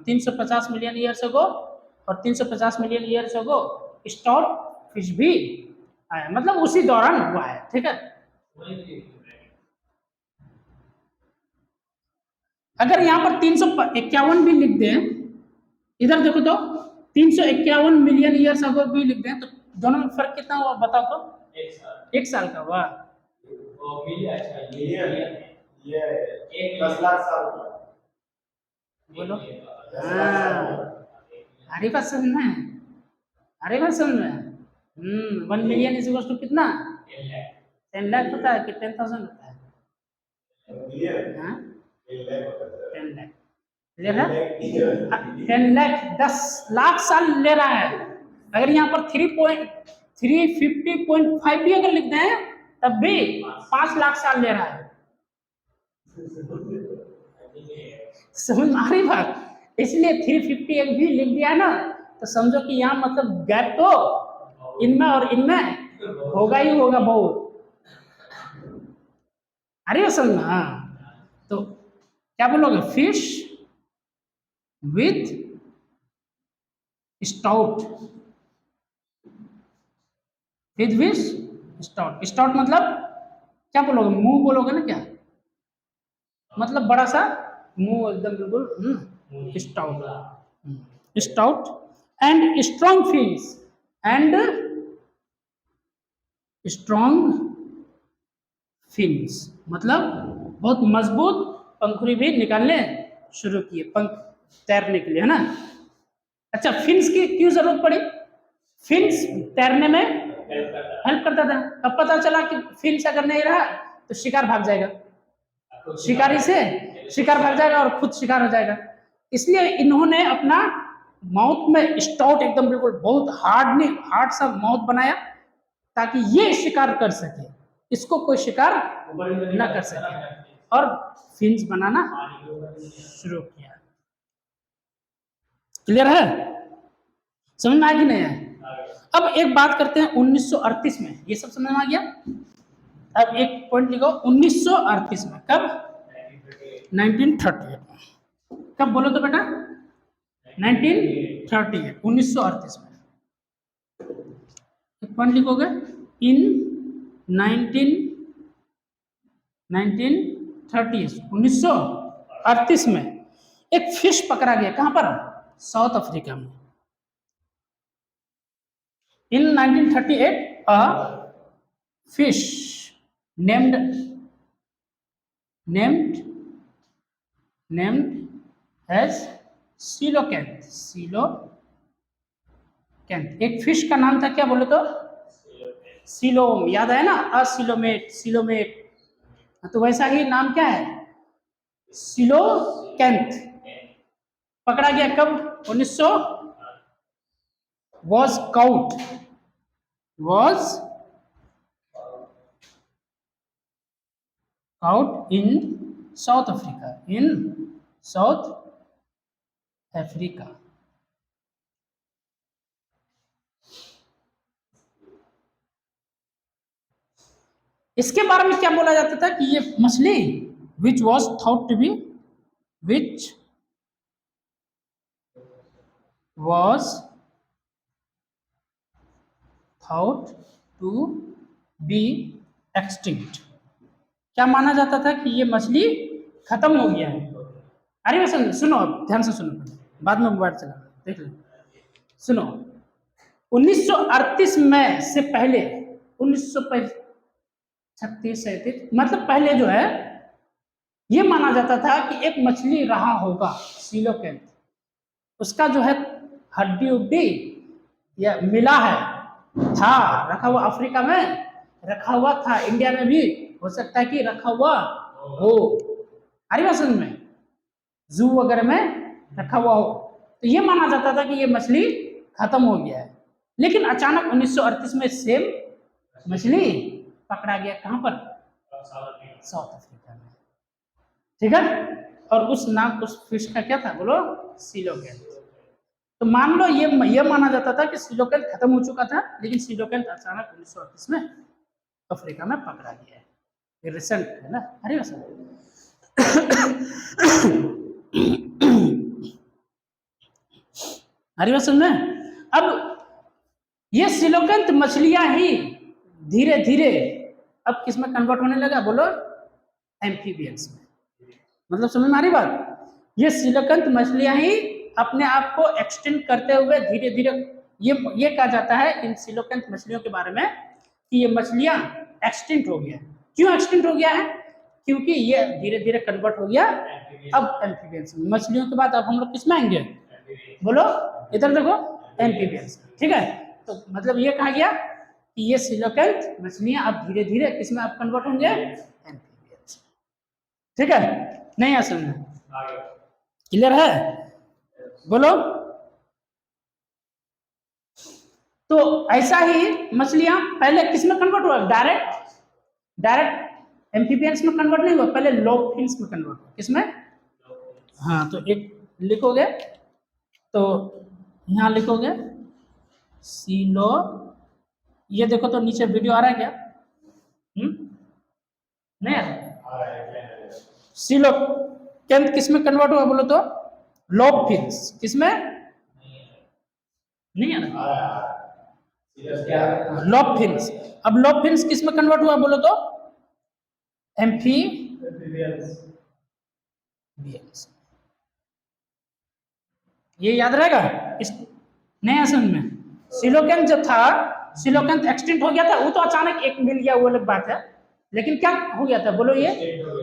350 मिलियन ईयर्स अगो और 350 मिलियन ईयर्स अगो स्टॉट फिश भी आया, मतलब उसी दौरान हुआ है। ठीक है, अगर यहाँ पर 351 भी लिख दें, इधर देखो तो 351 मिलियन ईयर्स अगो भी लिख दें, तो दोनों में फर्क कितना हुआ बताओ तो? 1 साल का हुआ। ये 10 लाख साल बोलो। हाँ, अरे बात समझ में, अरे बात समझ में। 1 मिलियन इज इक्वल टू कितना? 10 लाख होता है कि 10,000 होता है? हाँ, 10 लाख क्लियर है। 10 लाख 10 लाख साल ले रहा है। अगर यहाँ पर 350.5 भी अगर लिख दें तब भी 5 लाख साल ले रहा है। समझ में आ रही बात? इसलिए 350 एक भी लिख दिया ना, तो समझो कि यहाँ मतलब गैप तो इनमें और इनमें होगा ही होगा बहुत। अरे असल में, हाँ, तो क्या बोलोगे? Fish with stout, with stout. Stout मतलब क्या बोलोगे? मुंह बोलोगे ना क्या? मतलब बड़ा सा मुंह, एकदम बिल्कुल stout. Stout and strong fins, and strong fins मतलब बहुत मजबूत पंखुड़ी भी निकालने शुरू किए, पंख तैरने के लिए, है ना। अच्छा, फिन्स की क्यों जरूरत पड़ी? फिन्स तैरने में हेल्प करता था। अब पता चला कि फिन्स अगर नहीं रहा तो शिकार भाग जाएगा, शिकारी से शिकार भाग जाएगा और खुद शिकार हो जाएगा। इसलिए इन्होंने अपना माउथ में स्टाउट एकदम बिल्कुल बहुत हार्ड सा माउथ बनाया, ताकि ये शिकार कर सके, इसको कोई शिकार ना कर सके, और फिन्स बनाना शुरू किया। क्लियर है? समझ में आ कि नहीं है? अब एक बात करते हैं 1938 में, ये सब समझ में आ गया। अब एक पॉइंट लिखो, 1938 में। कब? 1938। कब बोलो तो बेटा? 1938, 1938 में। एक पॉइंट लिखोगे, इन 1938 में एक फिश पकड़ा गया। कहां पर? साउथ अफ्रीका में। इन 1938 a fish named as coelacanth। एक फिश का नाम था, क्या बोले तो? सिलोम। याद है ना? सिलोमेट। तो वैसा ही नाम क्या है? सिलोकैंथ। पकड़ा गया कब? 1900। was caught in South Africa, इसके बारे में क्या बोला जाता था कि ये मछली which was thought to be extinct। क्या माना जाता था कि ये मछली खत्म हो गया है। अरे वैसे सुनो, अब ध्यान से सुनो, बाद में मोबाइल चला देख लो। सुनो, 1938 में से पहले 1936-37 मतलब पहले जो है, ये माना जाता था कि एक मछली रहा होगा सिलोकैंथ, उसका जो है हड्डी उड्डी या मिला है था, रखा हुआ अफ्रीका में रखा हुआ था, इंडिया में भी हो सकता है कि रखा हुआ हो। आ रही बात समझ में? जू वगैरह में रखा हुआ हो, तो ये माना जाता था कि ये मछली खत्म हो गया है। लेकिन अचानक 1938 में सेम मछली पकड़ा गया। कहां पर? साउथ अफ्रीका में। ठीक है, और उस नाम उस फिश का क्या था बोलो? सिलोकेंथ। तो मान लो ये माना जाता था कि सिलोकेंथ खत्म हो चुका था, लेकिन सिलोकेंथ अचानक 1938 में अफ्रीका में पकड़ा गया है। ये रिसेंट है ना। अरे वैसा अरे वैसा में अब ये सिलोकेंथ मछलियां ही धीरे धीरे अब किस में कन्वर्ट होने लगा बोलो? एम्फीबियंस में। मतलब समझ में आ रही बात? ये सिलोकेंथ मछलियां ही अपने आप को एक्सटेंड करते हुए धीरे धीरे, ये कहा जाता है इन सिलोकेंथ मछलियों के बारे में कि ये मछलियां एक्सटिंक्ट हो गया। क्यों एक्सटिंक्ट हो गया है? क्योंकि ये धीरे धीरे कन्वर्ट हो गया अब एम्फीबियंस में। मछलियों के बाद अब हम लोग किस में आएंगे बोलो? इधर देखो, एम्फीबियंस। ठीक है, तो मतलब ये कहा गया कि ये सिलोकेंथ मछलियां अब धीरे धीरे किस में अब कन्वर्ट होंगे? एम्फीबियंस। ठीक है, नहीं है समझ में? क्लियर है बोलो? तो ऐसा ही मछलियां पहले किस में कन्वर्ट हुआ? डायरेक्ट एम्फीबियंस में कन्वर्ट नहीं हुआ, पहले लोब फिन्स में कन्वर्ट हुआ। किसमें? हाँ, तो एक लिखोगे तो यहाँ लिखोगे सीलो, ये देखो तो नीचे वीडियो आ रहा है क्या? नहीं आ रहा? सिलोकेंथ किस में कन्वर्ट हुआ बोलो तो? Lobe fins. किसमें? नहीं आ रहा? Lobe fins. अब लोब फिन्स किस में कन्वर्ट हुआ बोलो तो? एम्फीबियंस। ये याद रहेगा इस नया समझ में? सिलोकेंथ जो था, सिलोकेंथ एक्सटिंक्ट हो गया था, वो तो अचानक एक मिल गया वो अलग बात है, लेकिन क्या हो गया था बोलो? ये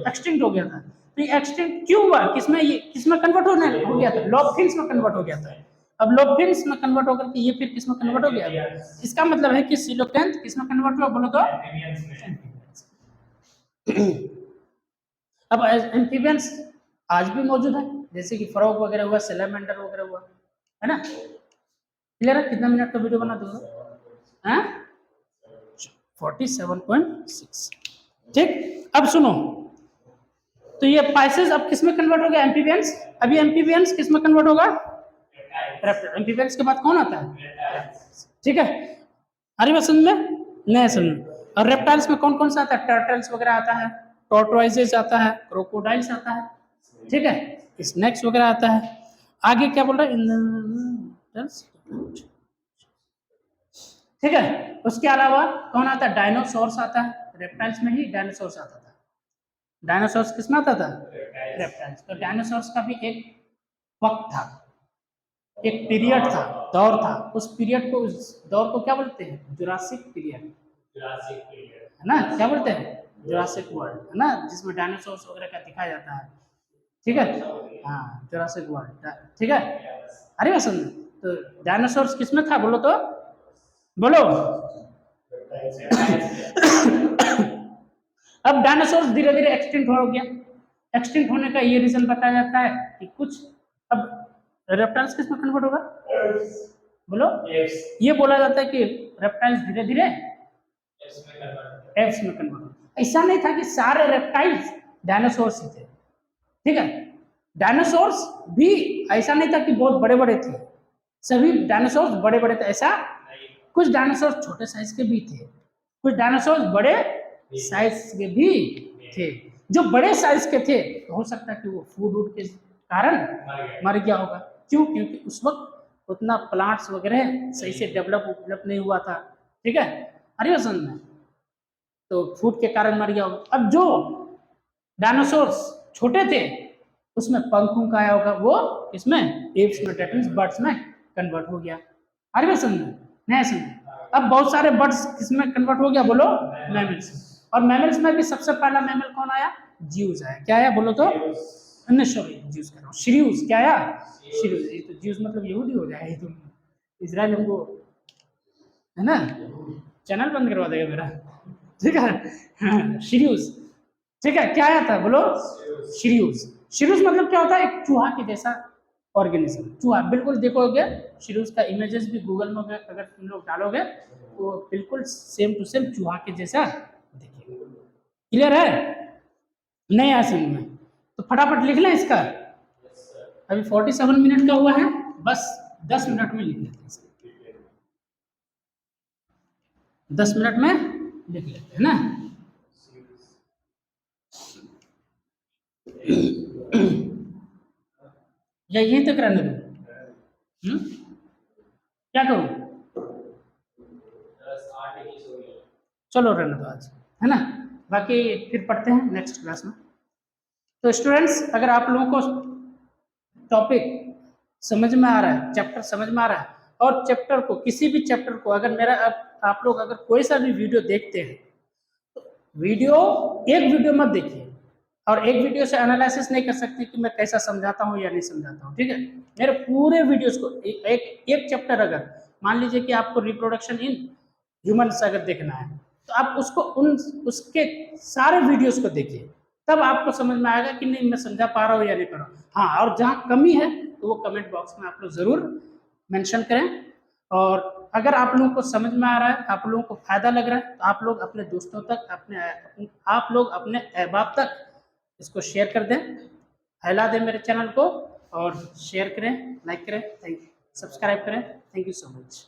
एक्सटिंक्ट हो गया था। तो ये एक्सटिंक्ट क्यों हुआ? किसमें? ये किसमें कन्वर्ट हो गया था? लोब फिन्स में कन्वर्ट हो गया था। अब लोब फिन्स में कन्वर्ट होकर के ये फिर किसमें कन्वर्ट हो गया? इसका मतलब है कि सिलोकेंथ किसमें कन्वर्ट हुआ बोलो तो? अब एम्फीबियंस आज भी मौजूद है, जैसे कि फ्रॉग वगैरह हुआ, सैलमेंडर वगैरह हुआ, है ना? क्लियर है? कितना मिनट का वीडियो बना दो? 47.6। ठीक, अब सुनो, तो ये पाइसेस अब किस में कन्वर्ट हो गया? एम्फीबियंस। अभी एम्फीबियंस किस में कन्वर्ट होगा? एम्फीबियंस के बाद कौन आता है? ठीक है, अरे बात समझ में? नहीं समझ में? और रेप्टाइल्स में कौन कौन सा आता है? टर्टल्स वगैरह आता है, टॉर्टोइजेस आता है, क्रोकोडाइल्स आता है, ठीक है, स्नेक्स वगैरह आता है। आगे क्या बोल रहा है? ठीक है, उसके अलावा कौन आता है? डायनासोर्स आता है। रेप्टाइल्स में ही डायनासोर्स आता था। डायनासोर्स किसमें आता था? रेप्टाइल्स। तो डायनासोर्स का भी एक वक्त था, एक पीरियड था, दौर था। उस पीरियड को, उस दौर को क्या बोलते हैं? जुरासिक पीरियड, है ना? क्या बोलते हैं? जुरासिक वर्ल्ड, है ना, जिसमें डायनासोर्स वगैरह का दिखाया जाता है। ठीक है, हाँ, जुरासिक वर्ल्ड। ठीक है, अरे वह समझ। तो डायनासोर्स किसमें था बोलो तो? बोलो। अब डायनासोर्स धीरे धीरे एक्सटिंक्ट हो गया। एक्सटिंक्ट होने का ये रीजन बताया जाता है कि कुछ, अब रेप्टाइल्स किसमें कन्वर्ट होगा बोलो? ये बोला जाता है कि रेप्टाइल्स धीरे धीरे एप्स में कन्वर्ट होगा। ऐसा नहीं था कि सारे रेप्टाइल्स डायनासोर्स ही थे। ठीक है, डायनासोर्स भी ऐसा नहीं था कि बहुत बड़े बड़े थे, सभी डायनासोर्स बड़े बड़े थे ऐसा? कुछ डायनासोर्स छोटे साइज के भी थे, कुछ डायनासोर्स बड़े साइज के भी थे। जो बड़े साइज के थे तो हो सकता है कि वो फूड के कारण मर गया होगा। क्यों? क्योंकि उस वक्त उतना प्लांट्स वगैरह सही से डेवलप नहीं हुआ था। ठीक है, अरे समझ में? तो फूड के कारण मर गया होगा। अब जो डायनासोर्स छोटे थे उसमें पंखों का आया होगा, वो इसमें एप्स में, डेट मींस बर्ड्स में कन्वर्ट हो गया। अरे समझ में? नहीं समझ? अब बहुत सारे बर्ड्स किसमें कन्वर्ट हो गया बोलो? मैमल्स। और मैमल्स में भी सबसे पहला मैमल कौन आया? ज्यूज आया। क्या आया बोलो तो? नहीं सॉरी, ज्यूज कह रहा हूँ, श्रीव्स। क्या आया? श्रीव्स। ये तो ज्यूज मतलब यहूदी हो जाए, तो इजराइल हमको है ना, चैनल बंद करवा देगा मेरा, ठीक है। हाँ, शिरीउस, ठीक है, क्या आया था बोलो, शिरीउस। शिरीउस मतलब क्या होता है, एक चूहा के जैसा ऑर्गेनिज्म, चूहा, बिल्कुल देखोगे शिरीउस का इमेजेस भी गूगल में अगर तुम लोग डालोगे तो बिल्कुल सेम टू सेम चूहा के जैसा दिखेगा। क्लियर है, नहीं आया समझ में तो फटाफट लिख लें इसका। अभी 47 मिनट का हुआ है, बस 10 मिनट में लिख लेते हैं इसको। 10 मिनट में लिख लेते हैं ना। या यहीं तक रहने दो, क्या करूं, चलो रहने दो आज, है ना, बाकी फिर पढ़ते हैं नेक्स्ट क्लास में। तो स्टूडेंट्स, अगर आप लोगों को टॉपिक समझ में आ रहा है, चैप्टर समझ में आ रहा है, और चैप्टर को, किसी भी चैप्टर को अगर मेरा आप लोग अगर कोई सा भी वीडियो देखते हैं, वीडियो एक वीडियो मत देखिए, और एक वीडियो से एनालिसिस नहीं कर सकते कि मैं कैसा समझाता हूँ या नहीं समझाता हूँ, ठीक है। मेरे पूरे वीडियोस को एक चैप्टर, अगर मान लीजिए कि आपको रिप्रोडक्शन इन ह्यूमन्स अगर देखना है, तो आप उसको उसके सारे वीडियोस को देखिए, तब आपको समझ में आएगा कि नहीं मैं समझा पा रहा हूँ या नहीं पा रहा हूँ। हाँ, और जहाँ कमी है तो वो कमेंट बॉक्स में आप लोग ज़रूर मेंशन करें। और अगर आप लोगों को समझ में आ रहा है, आप लोगों को फायदा लग रहा है, तो आप लोग अपने दोस्तों तक, आप लोग अपने अहबाब तक इसको शेयर कर दें, फैला दें मेरे चैनल को, और शेयर करें, लाइक करें, थैंक यू, सब्सक्राइब करें, थैंक यू सो मच।